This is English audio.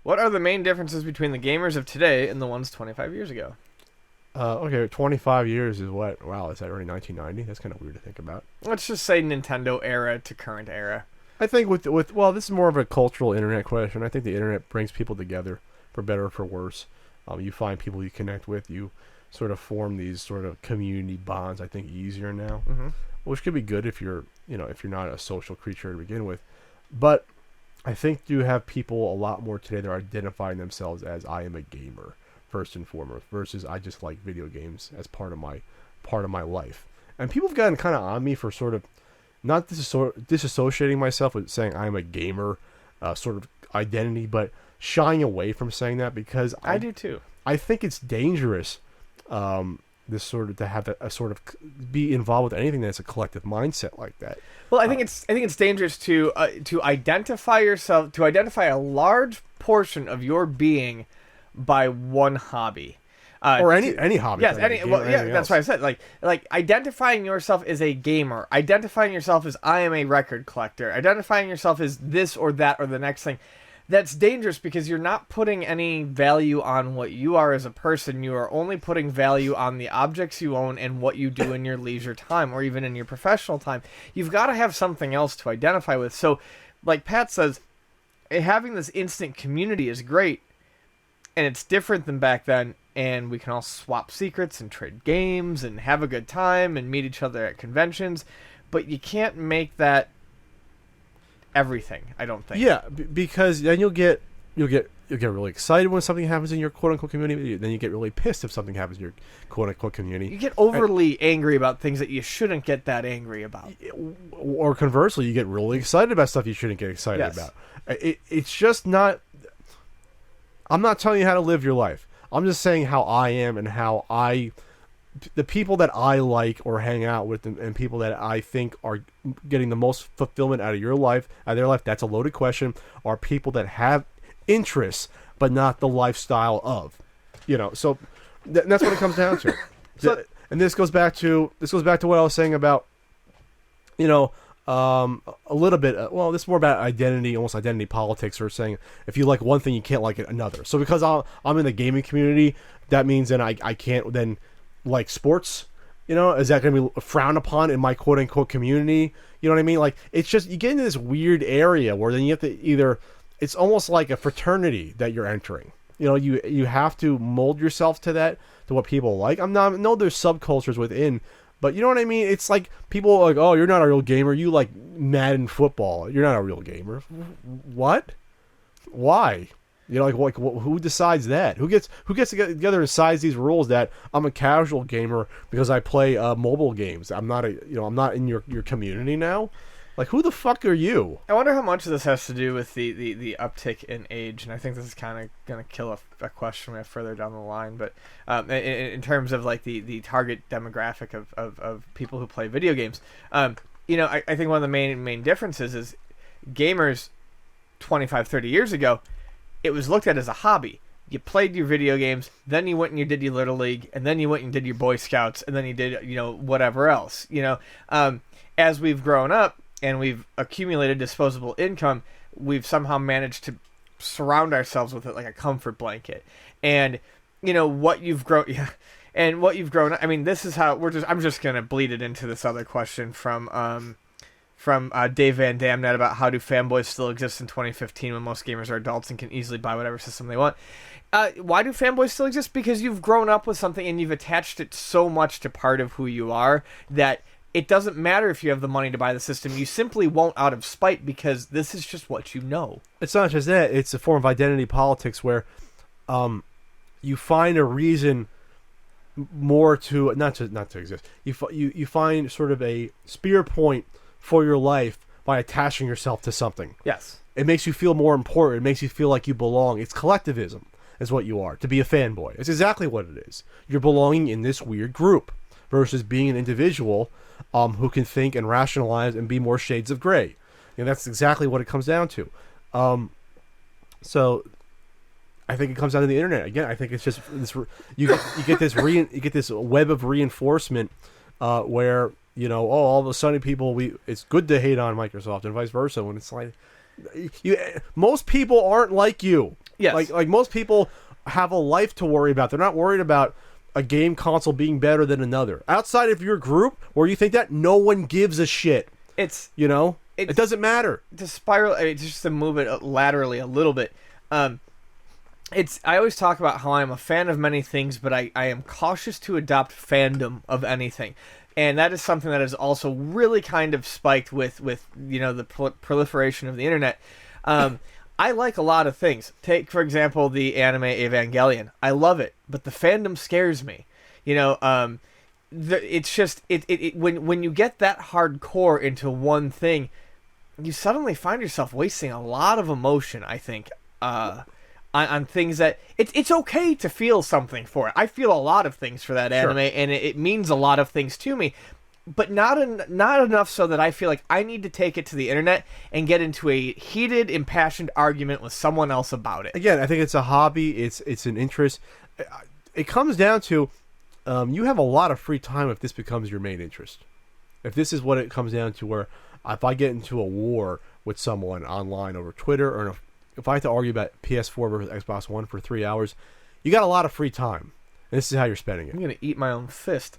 What are the main differences between the gamers of today and the ones 25 years ago? Okay, 25 years is what? Wow, is that already 1990? That's kind of weird to think about. Let's just say Nintendo era to current era. I think well, this is more of a cultural internet question. I think the internet brings people together, for better or for worse. You find people you connect with. You sort of form these sort of community bonds. I think easier now, which could be good if you're not a social creature to begin with. But I think you have people a lot more today that are identifying themselves as I am a gamer first and foremost, versus I just like video games as part of my life. And people have gotten kind of on me for sort of not disassociating myself with saying I'm a gamer sort of identity, but shying away from saying that because I do too. I think it's dangerous this sort of to have a sort of be involved with anything that's a collective mindset like that. Well, I think it's dangerous to identify yourself, to identify a large portion of your being by one hobby. Or any hobby. Yes, that's why I said like identifying yourself as a gamer, identifying yourself as I am a record collector, identifying yourself as this or that or the next thing. That's dangerous because you're not putting any value on what you are as a person. You are only putting value on the objects you own and what you do in your leisure time or even in your professional time. You've got to have something else to identify with. So, like Pat says, having this instant community is great, and it's different than back then, and we can all swap secrets and trade games and have a good time and meet each other at conventions, but you can't make that everything, I don't think. Yeah, because then you'll get really excited when something happens in your quote unquote community. Then you get really pissed if something happens in your quote unquote community. You get overly angry about things that you shouldn't get that angry about. Or conversely, you get really excited about stuff you shouldn't get excited about. It's just not. I'm not telling you how to live your life. I'm just saying how I am and how the people that I like or hang out with and people that I think are getting the most fulfillment out of your life, out of their life, that's a loaded question, are people that have interests but not the lifestyle of. So that's what it comes down to. And this goes back to what I was saying about, a little bit, this is more about identity, almost identity politics, or saying if you like one thing, you can't like it another. So because I'm in the gaming community, that means then I can't then like sports, is that going to be frowned upon in my quote unquote community? You know what I mean? Like, it's just, you get into this weird area where then you have to it's almost like a fraternity that you're entering. You have to mold yourself to what people like. No, there's subcultures within, but you know what I mean? It's like people are like, oh, you're not a real gamer. You like Madden football. You're not a real gamer. What? Why? Who decides that? Who gets together and decides these rules that I'm a casual gamer because I play mobile games? I'm not I'm not in your community now. Like, who the fuck are you? I wonder how much of this has to do with the uptick in age, and I think this is kind of going to kill a question we have further down the line. But in terms of like the target demographic of people who play video games, I think one of the main differences is gamers 25, 30 years ago, it was looked at as a hobby. You played your video games, then you went and you did your Little League, and then you went and did your Boy Scouts, and then you did, whatever else. As we've grown up and we've accumulated disposable income, we've somehow managed to surround ourselves with it like a comfort blanket. And, what you've grown... Yeah, and what you've grown... I mean, this is how... I'm just going to bleed it into this other question from Dave Van Damnet about how do fanboys still exist in 2015 when most gamers are adults and can easily buy whatever system they want. Why do fanboys still exist? Because you've grown up with something and you've attached it so much to part of who you are that it doesn't matter if you have the money to buy the system. You simply won't out of spite because this is just what you know. It's not just that. It's a form of identity politics where you find a reason more to not to exist. You find sort of a spear point for your life by attaching yourself to something. Yes. It makes you feel more important. It makes you feel like you belong. It's collectivism is what you are, to be a fanboy. It's exactly what it is. You're belonging in this weird group versus being an individual who can think and rationalize and be more shades of gray. That's exactly what it comes down to. So I think it comes down to the internet. Again, I think it's just this, you get this web of reinforcement where all of a sudden it's good to hate on Microsoft and vice versa when it's like most people aren't like you. Yes. Like most people have a life to worry about. They're not worried about a game console being better than another. Outside of your group, where you think that, no one gives a shit. It's It doesn't matter. To spiral. I mean, just to move it laterally a little bit. I always talk about how I'm a fan of many things, but I am cautious to adopt fandom of anything. And that is something that is also really kind of spiked with the proliferation of the internet. I like a lot of things. Take, for example, the anime Evangelion. I love it, but the fandom scares me. It's just when you get that hardcore into one thing, you suddenly find yourself wasting a lot of emotion, I think, on things that it's okay to feel something for it. I feel a lot of things for that anime, and it means a lot of things to me. But not enough so that I feel like I need to take it to the internet and get into a heated, impassioned argument with someone else about it. Again, I think it's a hobby. It's an interest. It comes down to you have a lot of free time if this becomes your main interest. If this is what it comes down to, where if I get into a war with someone online over Twitter, or if I have to argue about PS4 versus Xbox One for 3 hours, you got a lot of free time. And this is how you're spending it. I'm going to eat my own fist.